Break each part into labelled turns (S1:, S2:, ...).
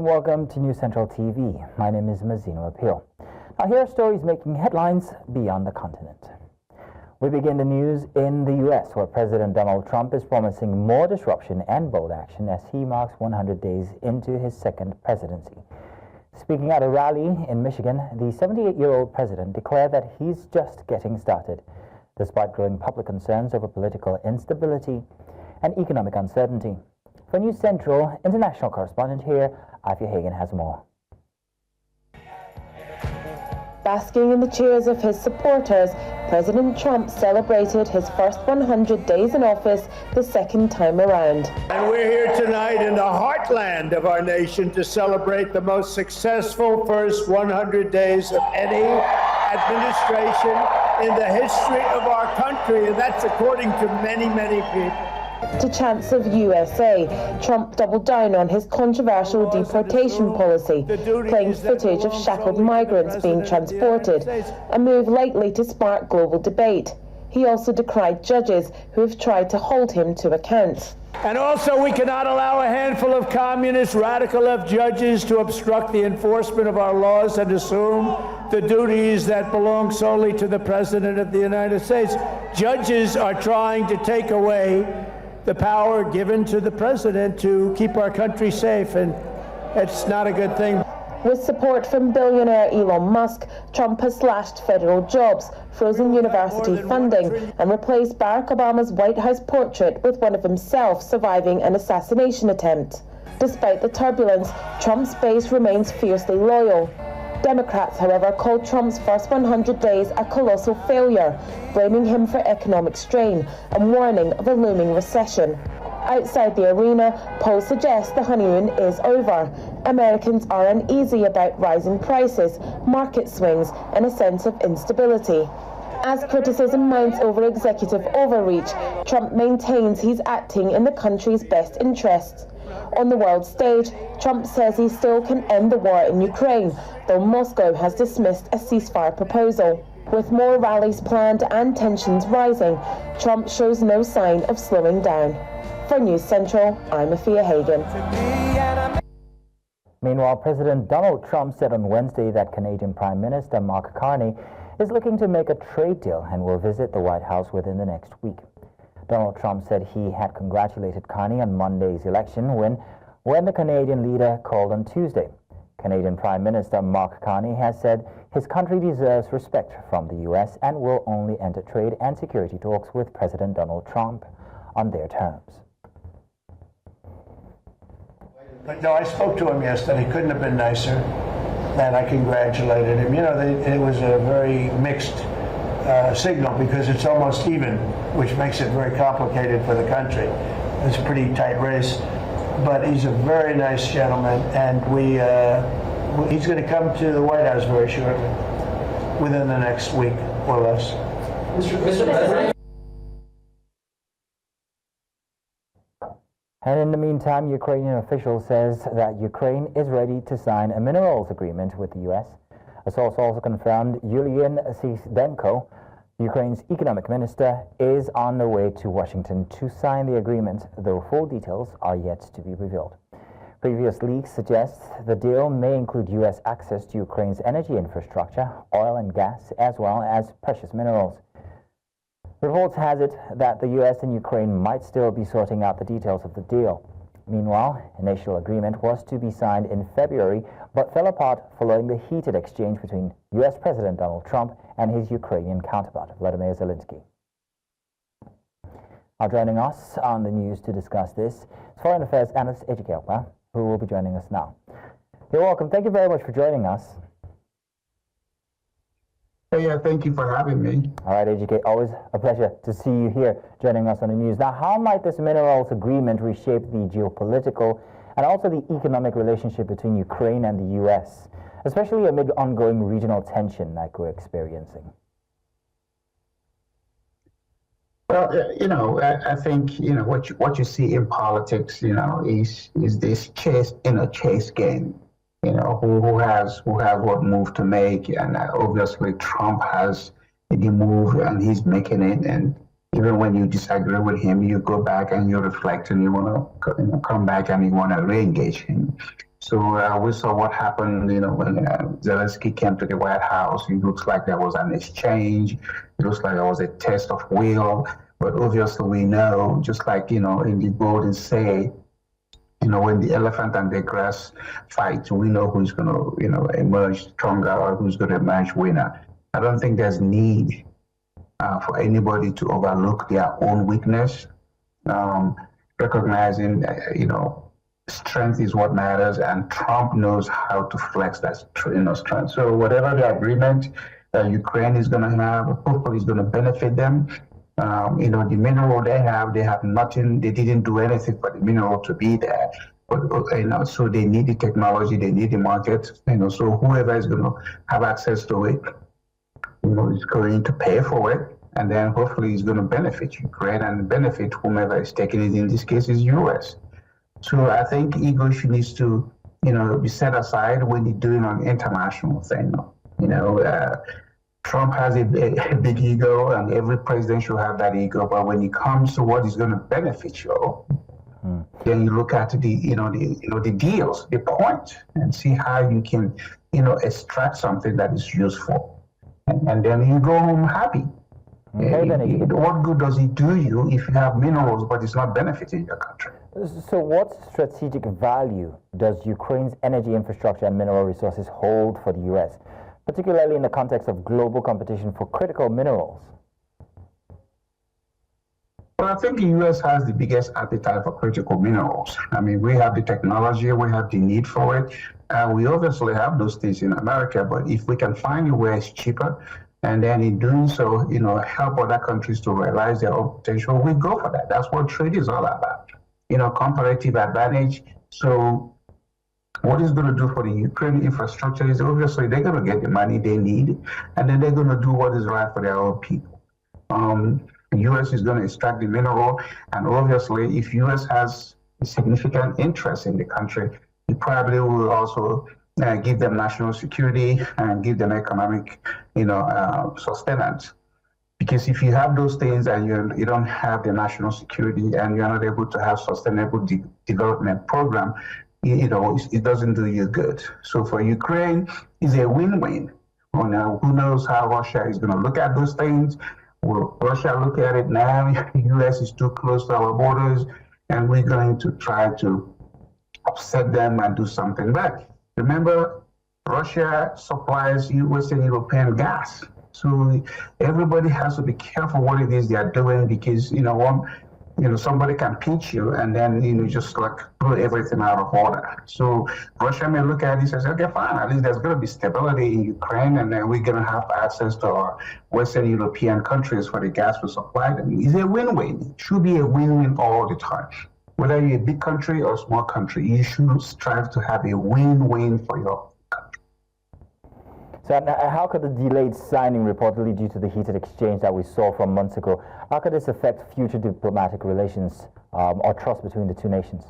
S1: welcome to News Central TV. My name is Mazino Appeal. Now here are stories making headlines beyond the continent. We begin the news in the U.S., where President Donald Trump is promising more disruption and bold action as he marks 100 days into his second presidency. Speaking at a rally in Michigan, the 78-year-old president declared that he's just getting started, despite growing public concerns over political instability and economic uncertainty. For News Central, international correspondent here, Ify Hagen has more.
S2: Basking in the cheers of his supporters, President Trump celebrated his first 100 days in office the second time around.
S3: And we're here tonight in the heartland of our nation to celebrate the most successful first 100 days of any administration in the history of our country, and that's according to many, many people.
S2: To chants of USA, Trump doubled down on his controversial deportation policy, playing footage of shackled migrants being transported, a move likely to spark global debate. He also decried judges who have tried to hold him to account.
S3: And also, we cannot allow a handful of communist, radical left judges to obstruct the enforcement of our laws and assume the duties that belong solely to the President of the United States. Judges are trying to take away the power given to the president to keep our country safe, and it's not a good thing.
S2: With support from billionaire Elon Musk, Trump has slashed federal jobs, frozen university funding, and replaced Barack Obama's White House portrait with one of himself surviving an assassination attempt. Despite the turbulence, Trump's base remains fiercely loyal. Democrats, however, called Trump's first 100 days a colossal failure, blaming him for economic strain and warning of a looming recession. Outside the arena, polls suggest the honeymoon is over. Americans are uneasy about rising prices, market swings, and a sense of instability. As criticism mounts over executive overreach, Trump maintains he's acting in the country's best interests. On the world stage, Trump says he still can end the war in Ukraine, though Moscow has dismissed a ceasefire proposal. With more rallies planned and tensions rising, Trump shows no sign of slowing down. For News Central, I'm Ify Hagen.
S1: Meanwhile, President Donald Trump said on Wednesday that Canadian Prime Minister Mark Carney is looking to make a trade deal and will visit the White House within the next week. Donald Trump said he had congratulated Carney on Monday's election win when the Canadian leader called on Tuesday. Canadian Prime Minister Mark Carney has said his country deserves respect from the U.S. and will only enter trade and security talks with President Donald Trump on their terms.
S3: But no, I spoke to him yesterday. Couldn't have been nicer. And I congratulated him. You know, it was a very mixed signal because it's almost even, which makes it very complicated for the country. It's a pretty tight race. But he's a very nice gentleman, and he's going to come to the White House very shortly, within the next week or less.
S4: Mr. President.
S1: And in the meantime, Ukrainian official says that Ukraine is ready to sign a minerals agreement with the U.S. A source also confirmed Yulian Sisdenko, Ukraine's economic minister, is on the way to Washington to sign the agreement, though full details are yet to be revealed. Previous leaks suggest the deal may include U.S. access to Ukraine's energy infrastructure, oil and gas, as well as precious minerals. Reports has it that the U.S. and Ukraine might still be sorting out the details of the deal. Meanwhile, initial agreement was to be signed in February, but fell apart following the heated exchange between U.S. President Donald Trump and his Ukrainian counterpart, Vladimir Zelensky. Now joining us on the news to discuss this is Foreign Affairs analyst Ejike Okpa, who will be joining us now. You're welcome. Thank you very much for joining us.
S5: Yeah, thank you for having me.
S1: All right, Ejike, always a pleasure to see you here joining us on the news. Now, how might this minerals agreement reshape the geopolitical and also the economic relationship between Ukraine and the U.S., especially amid ongoing regional tension like we're experiencing?
S5: Well, you know, I think, you know, what you see in politics, you know, is this chase game. You know, who has what move to make, and obviously Trump has the move and he's making it, and even when you disagree with him, you go back and you reflect and you want to come back and you want to re-engage him. So we saw what happened, when Zelensky came to the White House. It looks like there was an exchange. It looks like there was a test of will. But obviously we know, just like, in the Golden Say, when the elephant and the grass fight, we know who's going to, emerge stronger or who's going to emerge winner. I don't think there's need for anybody to overlook their own weakness, recognizing, strength is what matters, and Trump knows how to flex that strength. So whatever the agreement that Ukraine is going to have, hopefully is going to benefit them. The mineral they have nothing. They didn't do anything for the mineral to be there. But, so they need the technology, they need the market. So whoever is going to have access to it, is going to pay for it, and then hopefully it's going to benefit Ukraine and benefit whomever is taking it. In this case, is U.S. So I think ego needs to, be set aside when you're doing an international thing. Trump has a big ego, and every president should have that ego. But when it comes to what is going to benefit you, then you look at the deals, the point, and see how you can, extract something that is useful. And then you go home happy. What good does it do you if you have minerals but it's not benefiting your country?
S1: So what strategic value does Ukraine's energy infrastructure and mineral resources hold for the U.S., particularly in the context of global competition for critical minerals?
S5: Well, I think the U.S. has the biggest appetite for critical minerals. I mean, we have the technology, we have the need for it. We obviously have those things in America, but if we can find a way it's cheaper, and then in doing so, help other countries to realize their own potential, we go for that. That's what trade is all about. Comparative advantage. So what it's going to do for the Ukraine infrastructure is obviously they're going to get the money they need, and then they're going to do what is right for their own people. The U.S. is going to extract the mineral, and obviously if U.S. has a significant interest in the country, it probably will also give them national security and give them economic, sustenance. Because if you have those things and you don't have the national security and you're not able to have sustainable development program, it doesn't do you good. So for Ukraine, it's a win-win. Who knows how Russia is going to look at those things? Will Russia look at it now? The U.S. is too close to our borders, and we're going to try to upset them and do something back. Remember, Russia supplies Western European gas. So everybody has to be careful what it is they are doing, because, somebody can pinch you and then, just like throw everything out of order. So Russia may look at it and say, okay, fine, at least there's going to be stability in Ukraine, and then we're going to have access to our Western European countries for the gas we supply them. It's a win-win. It should be a win-win all the time. Whether you're a big country or a small country, you should strive to have a win-win for your country.
S1: So how could the delayed signing reportedly due to the heated exchange that we saw from months ago, how could this affect future diplomatic relations or trust between the two nations?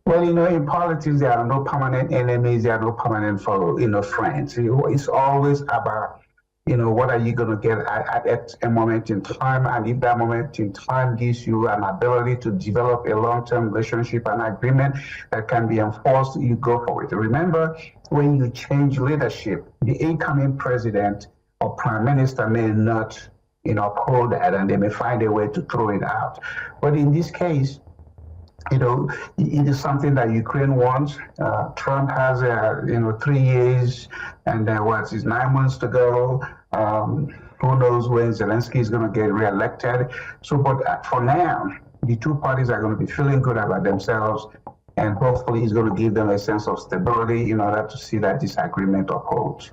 S5: Well, in politics, there are no permanent enemies, there are no permanent friends. It's always about, what are you going to get at a moment in time? And if that moment in time gives you an ability to develop a long-term relationship and agreement that can be enforced, you go for it. Remember, when you change leadership, the incoming president or prime minister may not, uphold that, and they may find a way to throw it out. But in this case, it is something that Ukraine wants. Trump has, 3 years, and it's 9 months to go. Who knows when Zelensky is going to get reelected? So, but for now, the two parties are going to be feeling good about themselves, and hopefully it's going to give them a sense of stability in order to see that this agreement upholds.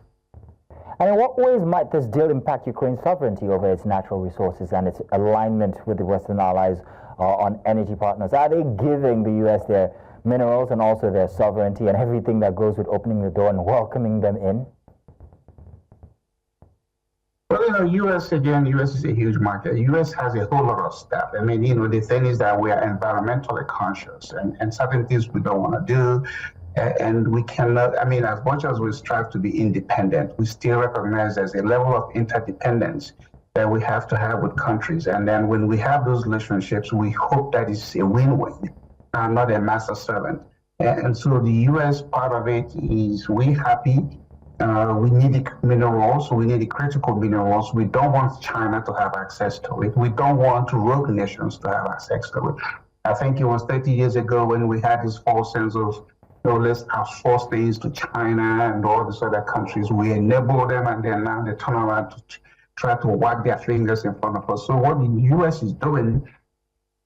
S1: And in what ways might this deal impact Ukraine's sovereignty over its natural resources and its alignment with the Western allies on energy partners? Are they giving the U.S. their minerals and also their sovereignty and everything that goes with opening the door and welcoming them in?
S5: Well, U.S. is a huge market. U.S. has a whole lot of stuff. I mean, the thing is that we are environmentally conscious, and certain things we don't want to do. And we cannot, as much as we strive to be independent, we still recognize there's a level of interdependence that we have to have with countries. And then when we have those relationships, we hope that it's a win-win, not a master servant. And so the U.S. part of it is we happy. We need the minerals. We need the critical minerals. We don't want China to have access to it. We don't want rogue nations to have access to it. I think it was 30 years ago when we had this false sense of, let's outsource things to China and all these other countries. We enable them, and then now they turn around to try to wag their fingers in front of us. So what the U.S. is doing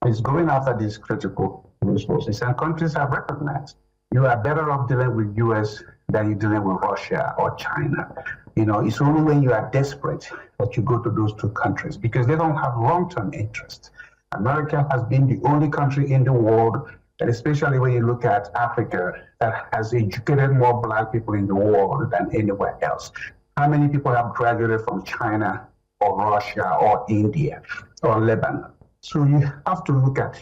S5: is going after these critical resources, and countries have recognized you are better off dealing with U.S. than you're dealing with Russia or China. It's only when you are desperate that you go to those two countries because they don't have long-term interest. America has been the only country in the world, and especially when you look at Africa, that has educated more Black people in the world than anywhere else. How many people have graduated from China or Russia or India or Lebanon? So you have to look at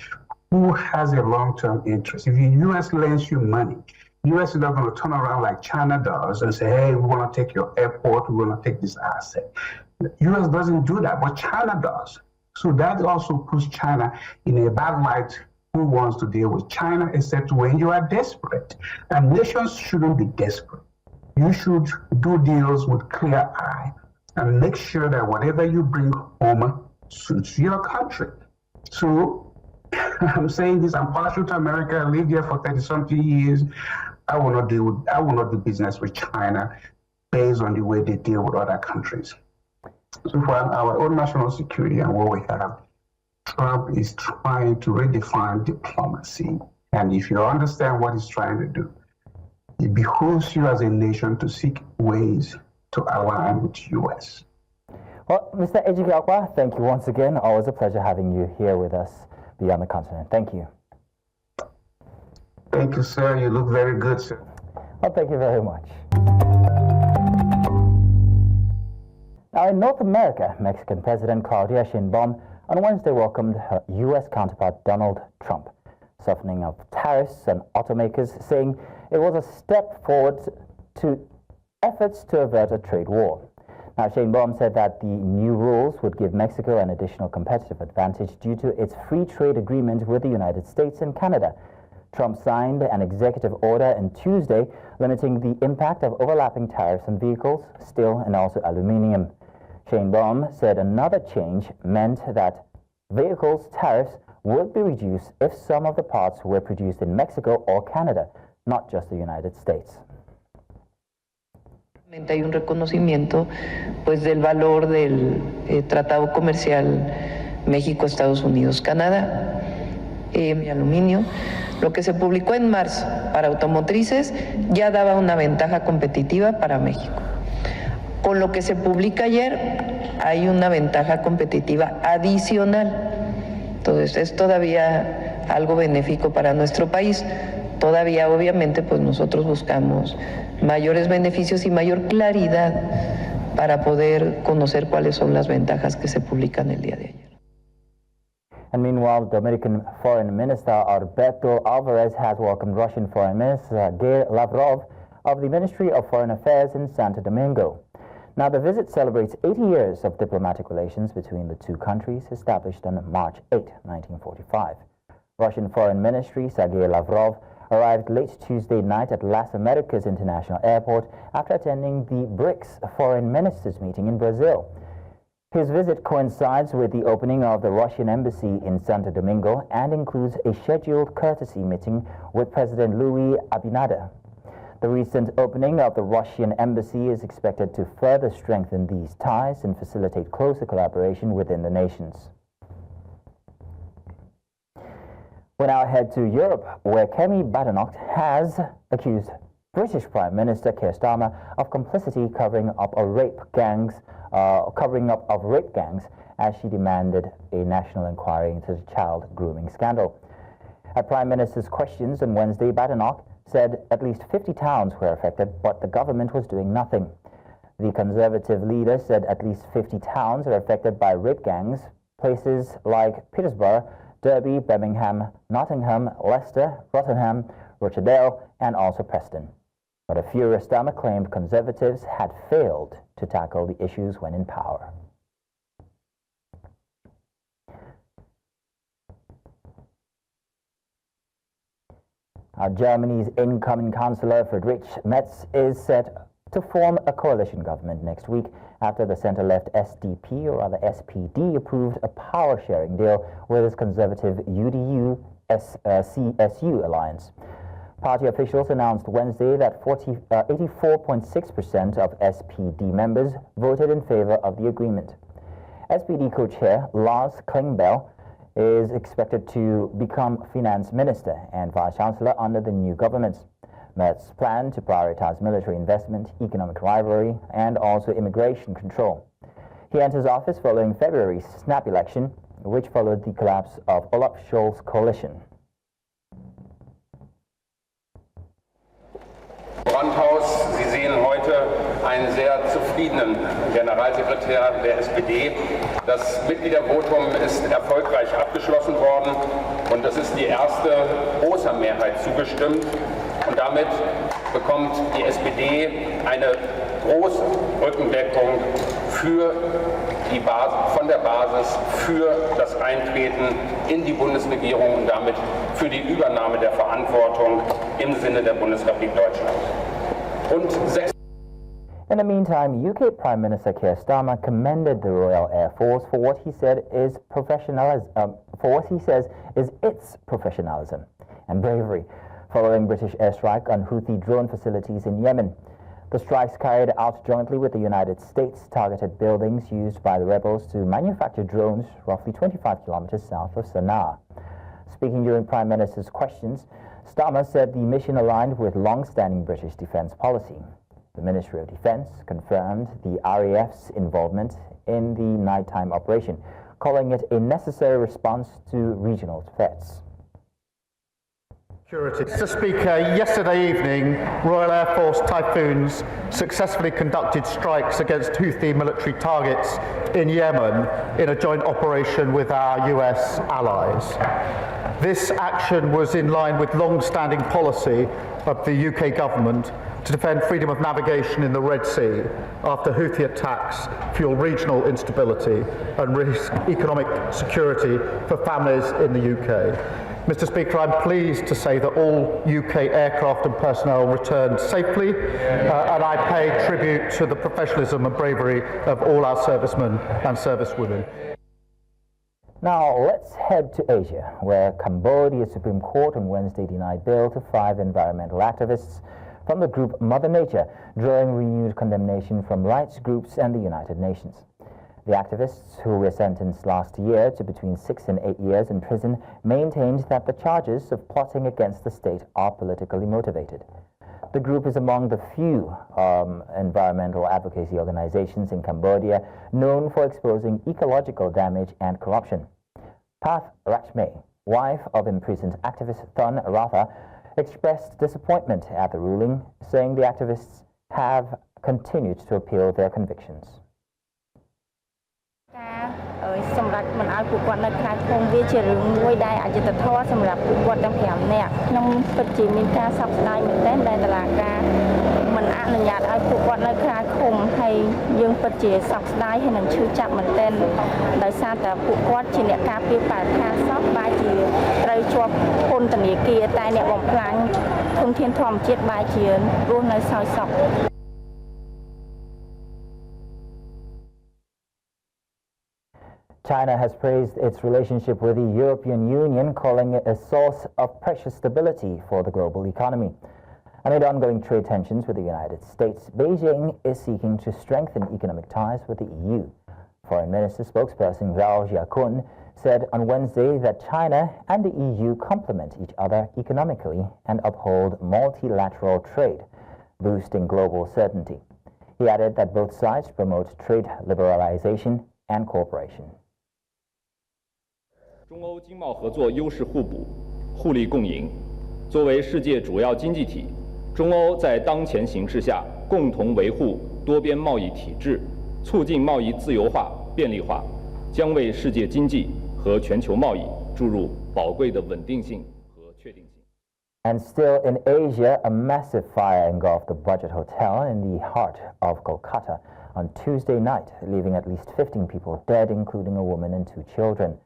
S5: who has a long-term interest. If the U.S. lends you money, the U.S. is not going to turn around like China does and say, hey, we want to take your airport, we want to take this asset. The U.S. doesn't do that, but China does. So that also puts China in a bad light. Who wants to deal with China except when you are desperate? And nations shouldn't be desperate. You should do deals with clear eye and make sure that whatever you bring home suits your country. So I'm saying this, I'm partial to America, I lived here for 30-something years. I will not do business with China based on the way they deal with other countries. So for our own national security and what we have, Trump is trying to redefine diplomacy. And if you understand what he's trying to do, it behooves you as a nation to seek ways to align with the U.S.
S1: Well, Mr. Ejike, thank you once again. Always a pleasure having you here with us beyond the continent. Thank you.
S5: Thank you, sir. You look very good, sir.
S1: Well, thank you very much. Now, in North America, Mexican President Claudia Sheinbaum on Wednesday welcomed her U.S. counterpart Donald Trump, softening of tariffs and automakers, saying it was a step forward to efforts to avert a trade war. Now, Sheinbaum said that the new rules would give Mexico an additional competitive advantage due to its free trade agreement with the United States and Canada. Trump signed an executive order on Tuesday limiting the impact of overlapping tariffs on vehicles, steel, and also aluminum. Sheinbaum said another change meant that vehicles' tariffs would be reduced if some of the parts were produced in Mexico or Canada, not just the United States.
S6: Hay un reconocimiento pues del valor del tratado comercial México-Estados Unidos-Canadá y aluminio. Lo que se publicó en marzo para automotrices ya daba una ventaja competitiva para México. Con lo que se publica ayer hay una ventaja competitiva adicional. Entonces es todavía algo benéfico para nuestro país. Todavía obviamente pues nosotros buscamos mayores beneficios y mayor claridad para poder conocer cuáles son las ventajas que se publican el día de ayer.
S1: And meanwhile, the Dominican Foreign Minister Alberto Alvarez has welcomed Russian Foreign Minister Sergei Lavrov of the Ministry of Foreign Affairs in Santo Domingo. Now, the visit celebrates 80 years of diplomatic relations between the two countries, established on March 8, 1945. Russian Foreign Ministry Sergei Lavrov arrived late Tuesday night at Las Americas International Airport after attending the BRICS Foreign Ministers meeting in Brazil. His visit coincides with the opening of the Russian embassy in Santo Domingo and includes a scheduled courtesy meeting with President Louis Abinader. The recent opening of the Russian embassy is expected to further strengthen these ties and facilitate closer collaboration within the nations. We now head to Europe, where Kemi Badenoch has accused British Prime Minister Keir Starmer of complicity covering up of rape gangs as she demanded a national inquiry into the child grooming scandal. At Prime Minister's questions on Wednesday, Badenoch said at least 50 towns were affected, but the government was doing nothing. The Conservative leader said at least 50 towns are affected by rape gangs, places like Peterborough, Derby, Birmingham, Nottingham, Leicester, Rotherham, Rochdale, and also Preston. But a furious Starmer claimed Conservatives had failed to tackle the issues when in power. Germany's incoming Chancellor Friedrich Merz is set to form a coalition government next week after the centre-left SDP, or rather SPD, approved a power-sharing deal with its conservative UDU-CSU alliance. Party officials announced Wednesday that 84.6% of SPD members voted in favour of the agreement. SPD co-chair Lars Klingbeil is expected to become finance minister and vice-chancellor under the new government. Merz planned to prioritize military investment, economic rivalry, and also immigration control. He enters office following February's snap election, which followed the collapse of Olaf Scholz's coalition.
S7: Brandhaus, Sie sehen heute einen sehr zufriedenen Generalsekretär der SPD. Das Mitgliedervotum ist erfolgreich abgeschlossen worden und es ist die erste große Mehrheit zugestimmt. Und damit bekommt die SPD eine große Rückendeckung für von der Basis für das Eintreten in die Bundesregierung und damit für die Übernahme der Verantwortung im Sinne der Bundesrepublik Deutschland.
S1: In the meantime, UK Prime Minister Keir Starmer commended the Royal Air Force for what he said is its professionalism and bravery following British airstrike on Houthi drone facilities in Yemen. The strikes carried out jointly with the United States targeted buildings used by the rebels to manufacture drones roughly 25 kilometers south of Sana'a. Speaking during Prime Minister's questions, Starmer said the mission aligned with long-standing British defence policy. The Ministry of Defence confirmed the RAF's involvement in the nighttime operation, calling it a necessary response to regional threats.
S8: Mr. Speaker, yesterday evening, Royal Air Force Typhoons successfully conducted strikes against Houthi military targets in Yemen in a joint operation with our US allies. This action was in line with long-standing policy of the UK government to defend freedom of navigation in the Red Sea after Houthi attacks fuel regional instability and risk economic security for families in the UK. Mr. Speaker, I'm pleased to say that all UK aircraft and personnel returned safely, and I pay tribute to the professionalism and bravery of all our servicemen and servicewomen.
S1: Now let's head to Asia, where Cambodia's Supreme Court on Wednesday denied bail to 5 environmental activists from the group Mother Nature, drawing renewed condemnation from rights groups and the United Nations. The activists, who were sentenced last year to between 6 and 8 years in prison, maintained that the charges of plotting against the state are politically motivated. The group is among the few environmental advocacy organizations in Cambodia known for exposing ecological damage and corruption. Path Rachme, wife of imprisoned activist Thun Ratha, expressed disappointment at the ruling, saying the activists have continued to appeal their convictions.
S9: សម្រាប់មិនឲ្យពួកគាត់នៅក្រៅឃុំវាជារឿងមួយដែលអយុត្តិធម៌សម្រាប់ពួកគាត់ទាំង5នាក់ខ្ញុំពិតជាមានការសោកស្ដាយមែនទែនដែលតុលាការមិនអនុញ្ញាតឲ្យពួកគាត់នៅក្រៅឃុំហើយយើងពិតជាសោកស្ដាយហើយនឹងឈឺចាប់មែនទែនដោយសារតែពួកគាត់ជាអ្នកការពារបរិស្ថានសោះបែរជាត្រូវជាប់ពន្ធនាគារតែអ្នកបំផ្លាញធនធានធម្មជាតិបែរជារស់នៅសោយសោក
S1: China has praised its relationship with the European Union, calling it a source of precious stability for the global economy. Amid ongoing trade tensions with the United States, Beijing is seeking to strengthen economic ties with the EU. Foreign Minister spokesperson Zhao Jiakun said on Wednesday that China and the EU complement each other economically and uphold multilateral trade, boosting global certainty. He added that both sides promote trade liberalization and cooperation.
S10: 中欧经贸合作优势互补、互利共赢。作为世界主要经济体，中欧在当前形势下共同维护多边贸易体制，促进贸易自由化、便利化，将为世界经济和全球贸易注入宝贵的稳定性和确定性。
S1: And still in Asia, a massive fire engulfed the Budget Hotel in the heart of Kolkata on Tuesday night, leaving at least 15 people dead, including a woman and 2 children.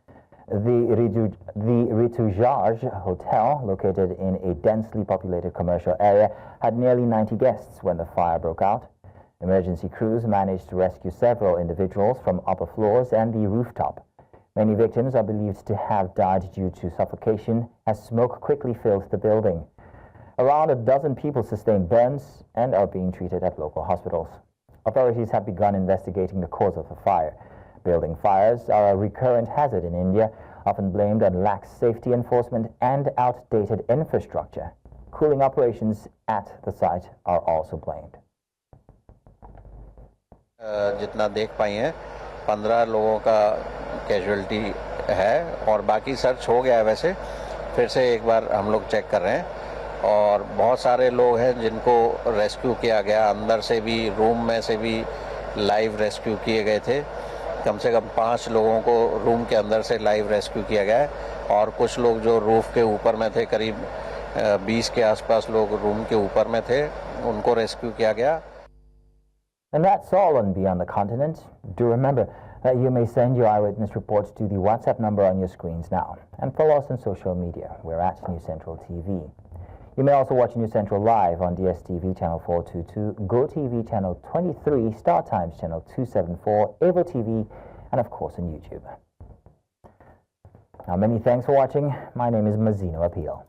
S1: The Retouchage Hotel, located in a densely populated commercial area, had nearly 90 guests when the fire broke out. Emergency crews managed to rescue several individuals from upper floors and the rooftop. Many victims are believed to have died due to suffocation as smoke quickly filled the building. Around a dozen people sustained burns and are being treated at local hospitals. Authorities have begun investigating the cause of the fire. Building fires are a recurrent hazard in India, often blamed on lax safety enforcement and outdated infrastructure. Cooling operations at the site are also blamed.
S11: जितना देख पाई हैं 15 लोगों का casualty है और बाकी search हो गया है। वैसे फिर से एक बार हम लोग चेक कर रहे हैं और बहुत सारे लोग हैं जिनको रेस्क्यू किया गया। अंदर से भी रूम में से भी लाइव रेस्क्यू किए गए थे। कम से कम 5 लोगों को रूम के अंदर से लाइव रेस्क्यू किया गया है और कुछ लोग जो रूफ के ऊपर में थे, करीब 20 के आसपास लोग रूम के ऊपर में थे, उनको रेस्क्यू किया गया।
S1: And that's all on Beyond the Continent. Do remember that you may send your eyewitness reports to the WhatsApp number on your screens now. And follow us on social media. We're at News Central TV. You may also watch News Central live on DSTV Channel 422, GoTV Channel 23, Star Times Channel 274, Avo TV, and of course on YouTube. Now, many thanks for watching. My name is Mazino Appeal.